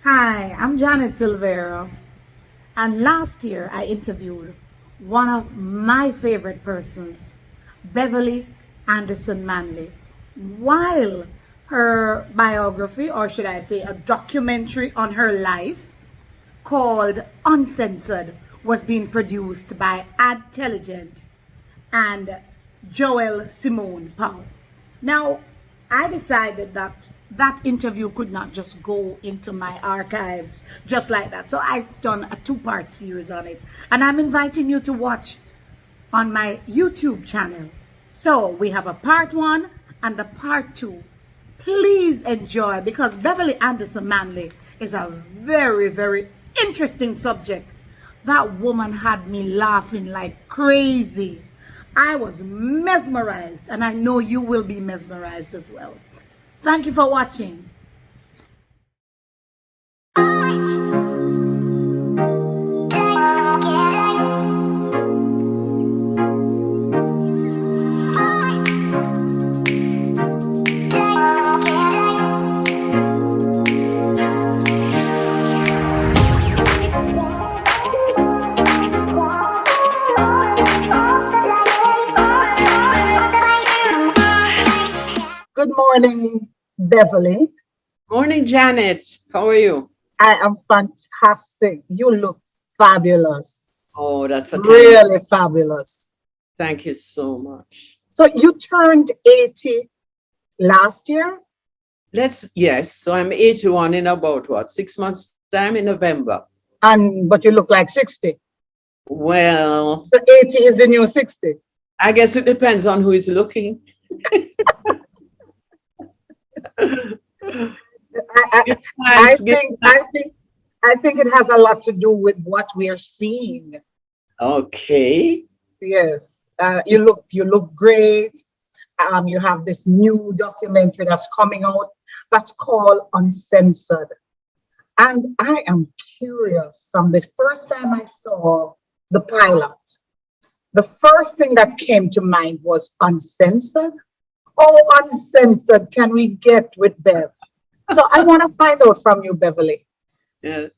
Hi, I'm Janet Silvera, and last year I interviewed one of my favorite persons, Beverley Anderson Manley. While her biography, or should I say a documentary on her life called Uncensored, was being produced by Adtelligent and Joel Simone Powell. Now, I decided that that interview could not just go into my archives just like that. So I've done a two-part series on it. And I'm inviting you to watch on my YouTube channel. So we have a part one and a part two. Please enjoy, because Beverley Anderson Manley is a very, very interesting subject. That woman had me laughing like crazy. I was mesmerized, and I know you will be mesmerized as well. Thank you for watching. Good morning, Beverley. Morning, Janet. How are you? I am fantastic. You look fabulous. Oh, that's a really fabulous. Thank you so much. So you turned 80 last year? Yes. So I'm 81 in about 6 months time in November. But you look like 60. Well, so 80 is the new 60. I guess it depends on who is looking. I think it has a lot to do with what we are seeing. Okay. Yes. You look great. You have this new documentary that's coming out that's called Uncensored. And I am curious. From the first time I saw the pilot, the first thing that came to mind was uncensored. Oh, uncensored can we get with Bev? So I want to find out from you, Beverley. Yeah.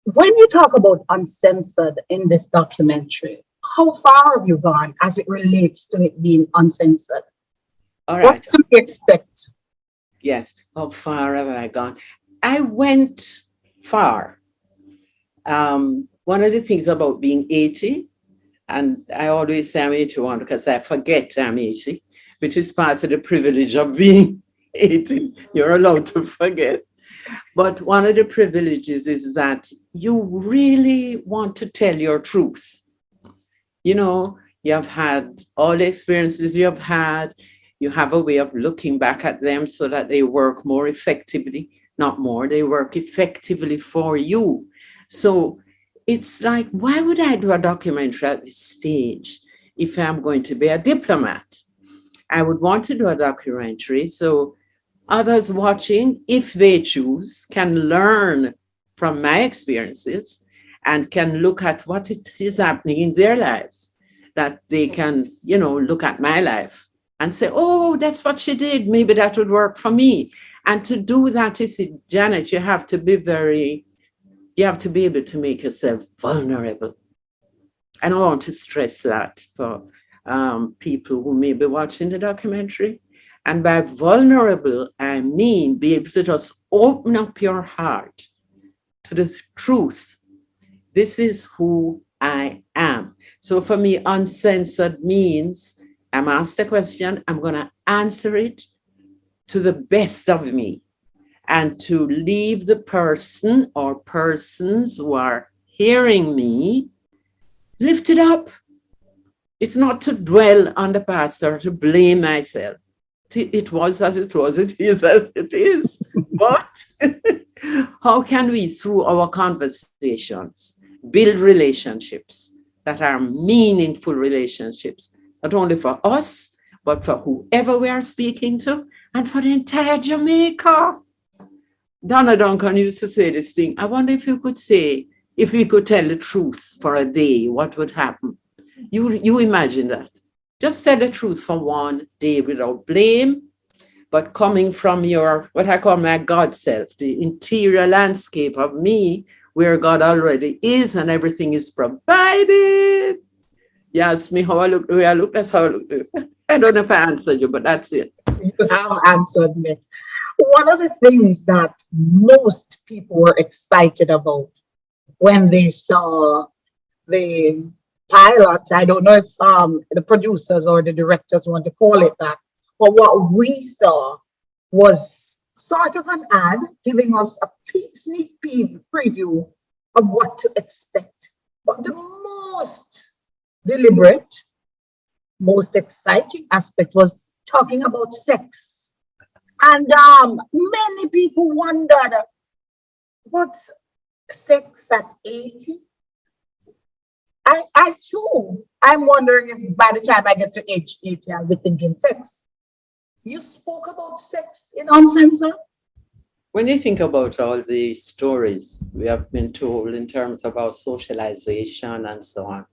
When you talk about uncensored in this documentary, how far have you gone as it relates to it being uncensored? All right. What do you expect? Yes. How far have I gone? I went far. One of the things about being 80, and I always say I'm 81 because I forget I'm 80, which is part of the privilege of being 80. You're allowed to forget. But one of the privileges is that you really want to tell your truth. You know, you have had all the experiences you have had. You have a way of looking back at them so that they work more effectively. Not more, they work effectively for you. So it's like, why would I do a documentary at this stage if I'm going to be a diplomat? I would want to do a documentary so others watching, if they choose, can learn from my experiences and can look at what is happening in their lives, that they can, look at my life and say, oh, that's what she did. Maybe that would work for me. And to do that, you see, Janet, you have to be able to make yourself vulnerable. And I want to stress that for people who may be watching the documentary. And by vulnerable, I mean be able to just open up your heart to the truth. This is who I am. So for me, uncensored means I'm asked a question, I'm going to answer it to the best of me, and to leave the person or persons who are hearing me lifted up. It's not to dwell on the past or to blame myself. It was as it was, it is as it is. But how can we, through our conversations, build relationships that are meaningful relationships, not only for us, but for whoever we are speaking to, and for the entire Jamaica. Donna Duncan used to say this thing. I wonder if you could say, if we could tell the truth for a day, what would happen? You imagine that. Just tell the truth for one day without blame, but coming from your, what I call my God self, the interior landscape of me, where God already is and everything is provided. You ask me how I look, the way I look, that's how I look. I don't know if I answered you, but that's it. You have answered me. One of the things that most people were excited about when they saw the pilot, I don't know if the producers or the directors want to call it that, but what we saw was sort of an ad giving us a sneak preview of what to expect. But the most deliberate, most exciting aspect was talking about sex. And many people wondered, what's sex at 80? I too, I'm wondering if by the time I get to age 80, I'll be thinking sex. You spoke about sex in Uncensored? When you think about all the stories we have been told in terms of our socialization and so on,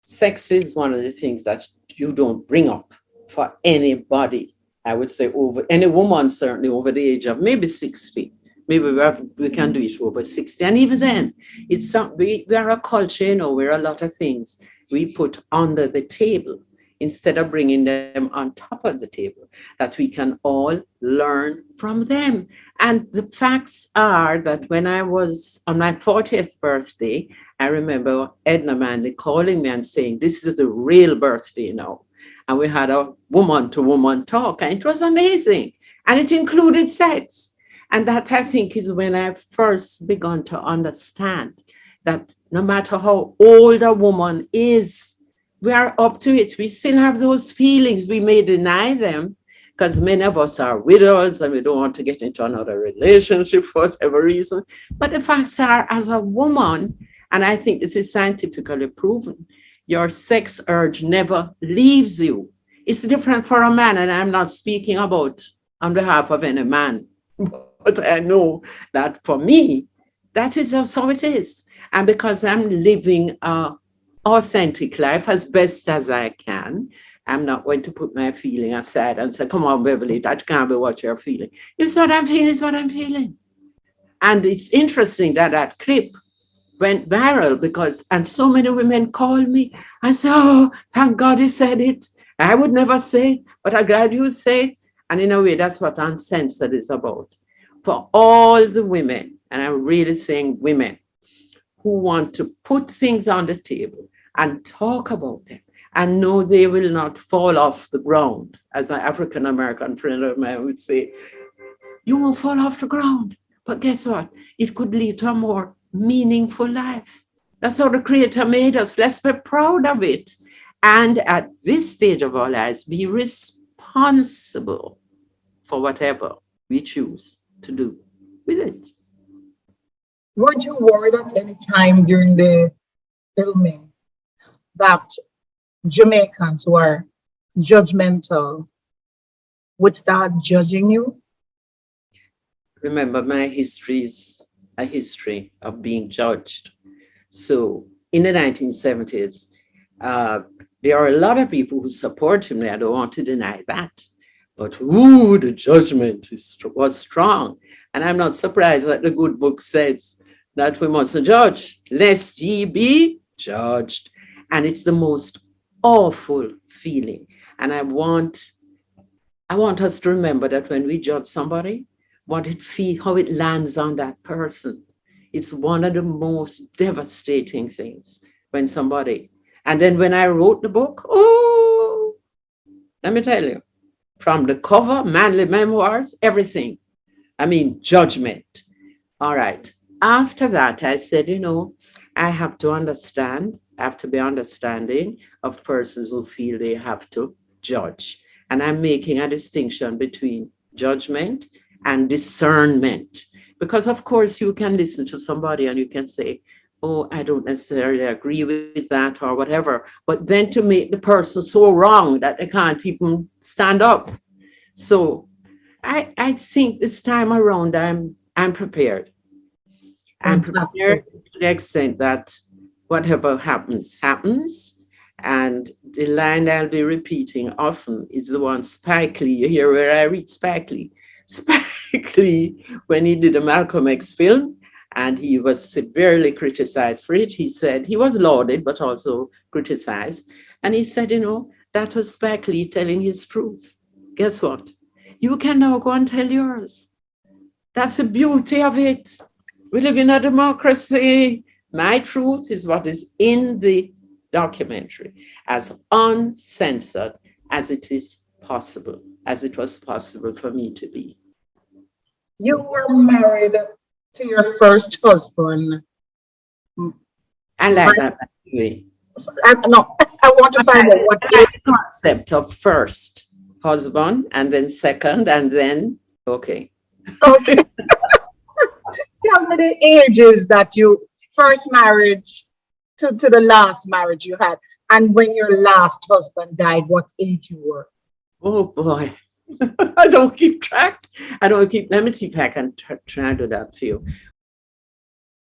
sex is one of the things that you don't bring up for anybody. I would say over any woman, certainly over the age of maybe 60. Maybe we can do it over 60. And even then, it's we are a culture, you know, where a lot of things we put under the table instead of bringing them on top of the table, that we can all learn from them. And the facts are that when I was on my 40th birthday, I remember Edna Manley calling me and saying, this is the real birthday now. And we had a woman-to-woman talk, and it was amazing. And it included sex. And that, I think, is when I first began to understand that no matter how old a woman is, we are up to it. We still have those feelings. We may deny them because many of us are widows and we don't want to get into another relationship for whatever reason. But the facts are, as a woman, and I think this is scientifically proven, your sex urge never leaves you. It's different for a man, and I'm not speaking about on behalf of any man. But I know that for me, that is just how it is. And because I'm living an authentic life as best as I can, I'm not going to put my feeling aside and say, come on, Beverley, that can't be what you're feeling. It's what I'm feeling, is what I'm feeling. And it's interesting that that clip went viral because, and so many women called me and said, oh, thank God you said it. I would never say it, but I'm glad you say it. And in a way, that's what Uncensored is about. For all the women, and I'm really saying women, who want to put things on the table and talk about them and know they will not fall off the ground. As an African-American friend of mine would say, you won't fall off the ground. But guess what? It could lead to a more meaningful life. That's how the Creator made us. Let's be proud of it. And at this stage of our lives, be responsible for whatever we choose to do with it. Weren't you worried at any time during the filming that Jamaicans who are judgmental would start judging you? Remember, my history is a history of being judged. So in the 1970s, there are a lot of people who supported me. I don't want to deny that. But the judgment was strong. And I'm not surprised that the good book says that we mustn't judge, lest ye be judged. And it's the most awful feeling. And I want us to remember that when we judge somebody, how it lands on that person. It's one of the most devastating things when somebody, and then when I wrote the book, let me tell you, from the cover, Manley Memoirs, everything. I mean, judgment. All right. After that, I said, I have to understand, I have to be understanding of persons who feel they have to judge. And I'm making a distinction between judgment and discernment. Because, of course, you can listen to somebody and you can say, oh, I don't necessarily agree with that or whatever. But then to make the person so wrong that they can't even stand up. So I think this time around, I'm prepared. I'm prepared to the extent that whatever happens, happens. And the line I'll be repeating often is the one Spike Lee. You hear where I read Spike Lee. Spike Lee, when he did a Malcolm X film, and he was severely criticized for it, he said, he was lauded, but also criticized. And he said, that was Spike Lee telling his truth. Guess what? You can now go and tell yours. That's the beauty of it. We live in a democracy. My truth is what is in the documentary, as uncensored as it is possible, as it was possible for me to be. You were married to your first husband. I like that, by the way. No, I want to find out what the concept of first husband, and then second, and then, okay. Okay. Tell me the ages that you first marriage to the last marriage you had, and when your last husband died, what age you were. Oh boy. I don't keep track. Let me see if I can try to do that for you.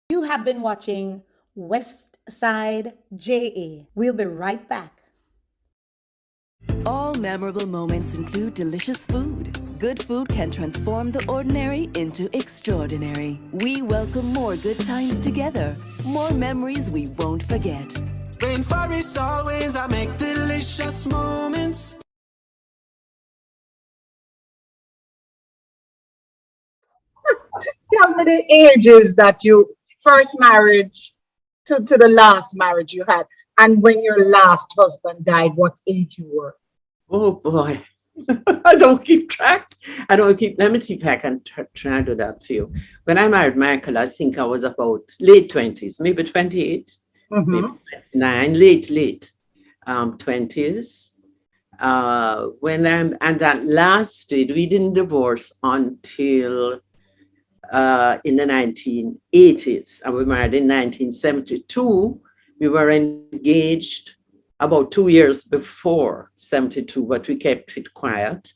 You have been watching West Side JA. We'll be right back. All memorable moments include delicious food. Good food can transform the ordinary into extraordinary. We welcome more good times together, more memories we won't forget. Rainforests always I make delicious moments. Tell me the ages that you first marriage to the last marriage you had, and when your last husband died, what age you were. Oh boy. I don't keep track. Let me see if I can try to do that for you. When I married Michael, I think I was about late 20s, maybe 28, maybe 29, late 20s. And that lasted, we didn't divorce until in the 1980s, and we married in 1972. We were engaged about 2 years before 72, but we kept it quiet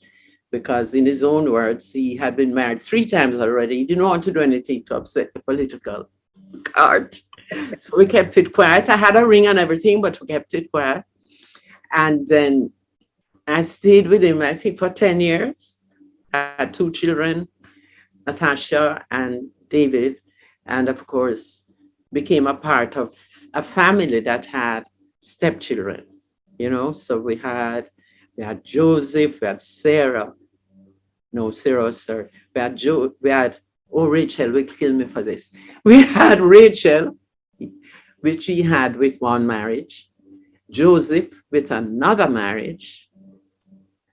because, in his own words, he had been married 3 times already. He didn't want to do anything to upset the political card. So we kept it quiet. I had a ring and everything, but we kept it quiet. And then I stayed with him, I think, for 10 years. I had 2 children, Natasha and David, and of course, became a part of a family that had stepchildren, so we had Joseph, we had Sarah, Rachel will kill me for this. We had Rachel, which he had with one marriage, Joseph with another marriage,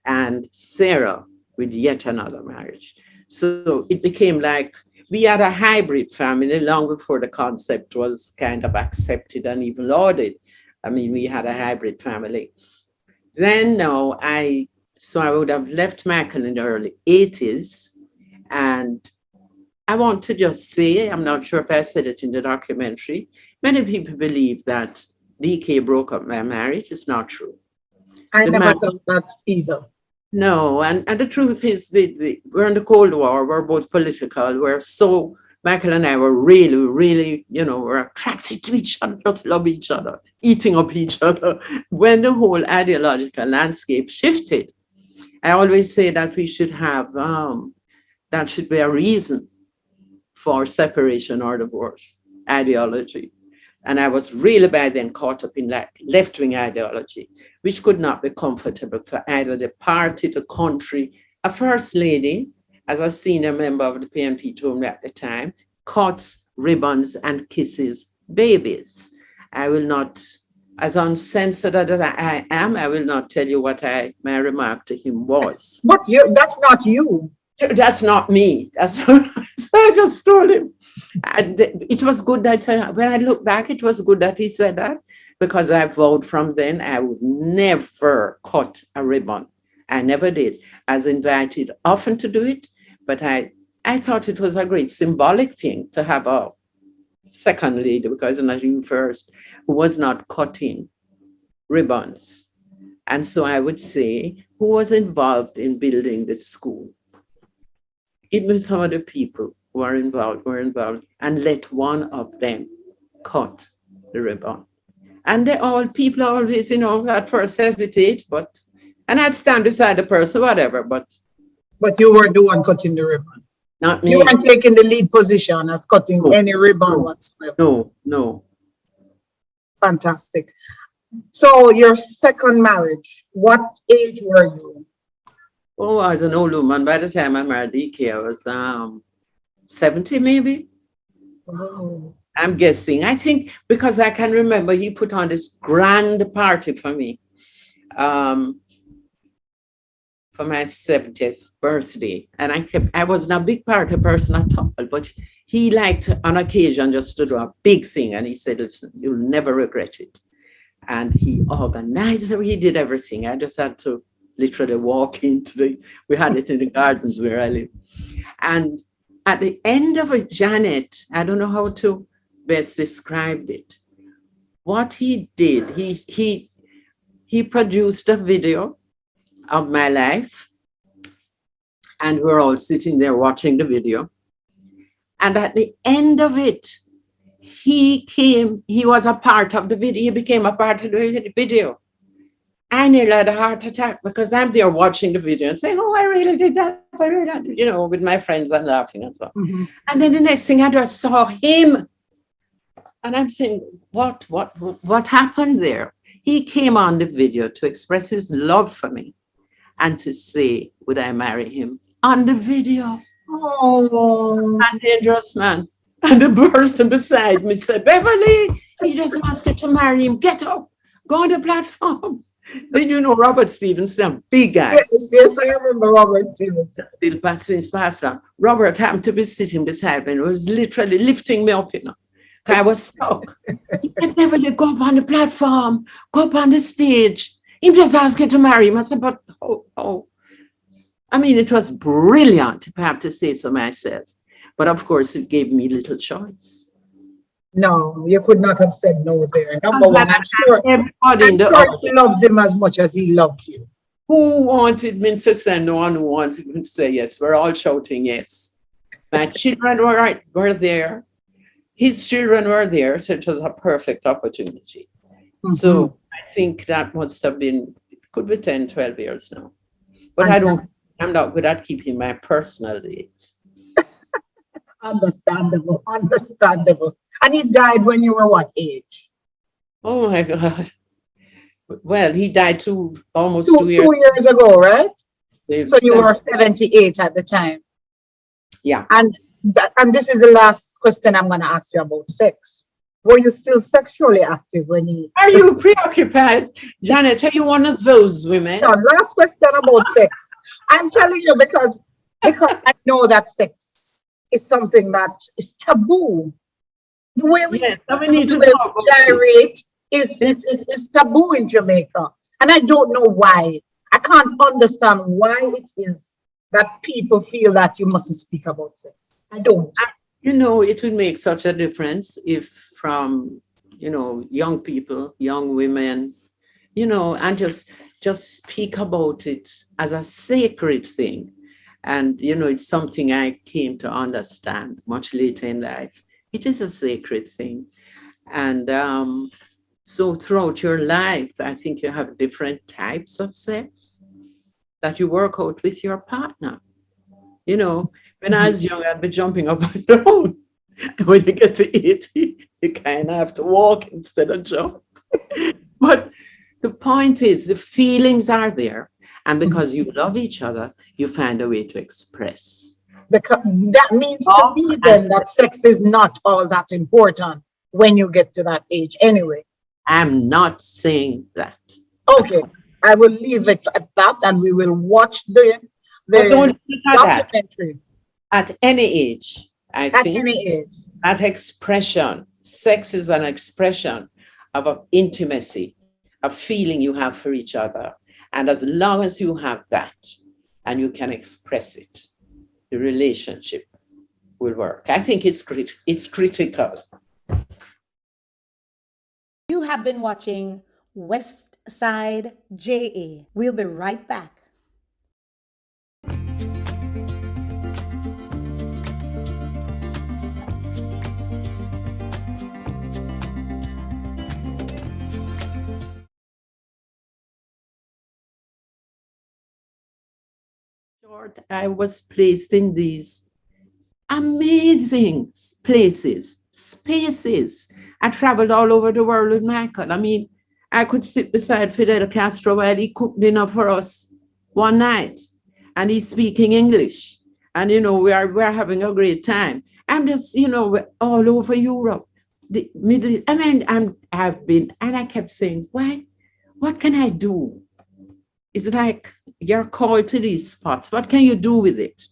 and Sarah with yet another marriage. So it became like we had a hybrid family long before the concept was kind of accepted and even lauded. I mean, we had a hybrid family. Then I would have left Michael in the early 80s. And I want to just say, I'm not sure if I said it in the documentary, many people believe that DK broke up my marriage. It's not true. I never thought that either. No, and the truth is, we're in the Cold War, we're both political, Michael and I were really, really, we're attracted to each other, just love each other, eating up each other. When the whole ideological landscape shifted, I always say that we should have, that should be a reason for separation or divorce, ideology. And I was really by then caught up in like left-wing ideology, which could not be comfortable for either the party, the country. A first lady, as a senior member of the PNP told me at the time, cuts, ribbons, and kisses babies. I will not, as uncensored as I am, I will not tell you what my remark to him was. That's not you. That's not me. So I just told him. And it was good that when I look back, it was good that he said that, because I vowed from then I would never cut a ribbon. I never did. I was invited often to do it, but I thought it was a great symbolic thing to have a second lady, because not you first, who was not cutting ribbons. And so I would say, who was involved in building this school? Give me some of the people who were involved, and let one of them cut the ribbon. And people always, at first hesitate, and I'd stand beside the person, whatever, but But you weren't the one cutting the ribbon. not me. You weren't taking the lead position as cutting any ribbon whatsoever. No. Fantastic. So your second marriage, what age were you? Oh, I was an old woman. By the time I married DK, I was 70 maybe. Wow. I'm guessing. I think because I can remember he put on this grand party for me for my 70th birthday. And I wasn't a big party person at all, but he liked on occasion just to do a big thing. And he said, listen, you'll never regret it. And he organized it. He did everything. I just had to literally walk we had it in the gardens where I live. And at the end of it, Janet, I don't know how to best describe it. What he did, he produced a video of my life, and we're all sitting there watching the video. And at the end of it, he was a part of the video, he became a part of the video. I nearly had a heart attack because I'm there watching the video and saying, oh, I really did that. I really did, with my friends and laughing and so. Mm-hmm. And then the next thing I just saw him. And I'm saying, what happened there? He came on the video to express his love for me and to say, would I marry him on the video? Oh, A dangerous man. And the person beside me said, Beverley, he just asked you to marry him. Get up, go on the platform. Then Robert Stevenson, a big guy. Yes, I remember Robert Stevenson. Still passed on. Robert happened to be sitting beside me and was literally lifting me up, I was stuck. He said, Beverley, go up on the platform, go up on the stage. He just asked you to marry him. I said, but I mean, it was brilliant, if I have to say so myself. But of course, it gave me little choice. No, you could not have said no there. Number one, I'm sure you loved him as much as he loved you. Who wanted me to say no and who wanted me to say yes? We're all shouting yes. My children were there. His children were there, so it was a perfect opportunity. Mm-hmm. So I think that must have been, it could be 10, 12 years now. But I'm not good at keeping my personal dates. Understandable. And he died when you were what age? Oh my God. Well, he died almost 2 years. 2 years ago, right? So you were 78 at the time. Yeah. And this is the last question I'm going to ask you about sex. Were you still sexually active when he... Are you preoccupied? Janet, are you one of those women? No, last question about sex. I'm telling you because I know that sex is something that is taboo. The way we gyrate is taboo in Jamaica. And I don't know why. I can't understand why it is that people feel that you mustn't speak about sex. I don't. It would make such a difference if from, young people, young women, and just speak about it as a sacred thing. And, it's something I came to understand much later in life. It is a sacred thing. And so throughout your life, I think you have different types of sex that you work out with your partner. When I was young, I'd be jumping up and down. When you get to 80, you kind of have to walk instead of jump. But the point is, the feelings are there. And because you love each other, you find a way to express. Because that means to me then that sex is not all that important when you get to that age anyway. I'm not saying that. Okay, I will leave it at that and we will watch the documentary. At any age, I think. At any age. That expression, sex is an expression of intimacy, a feeling you have for each other. And as long as you have that and you can express it, the relationship will work. I think it's critical. You have been watching West Side JA. We'll be right back. short, I was placed in these amazing places, spaces. I traveled all over the world with Michael. I mean, I could sit beside Fidel Castro while he cooked dinner for us one night, and he's speaking English. And, you know, we're having a great time. I'm just, you know, we're all over Europe, the Middle East. I mean, I've been, and I kept saying, why? What can I do? It's like you're called to these spots. What can you do with it?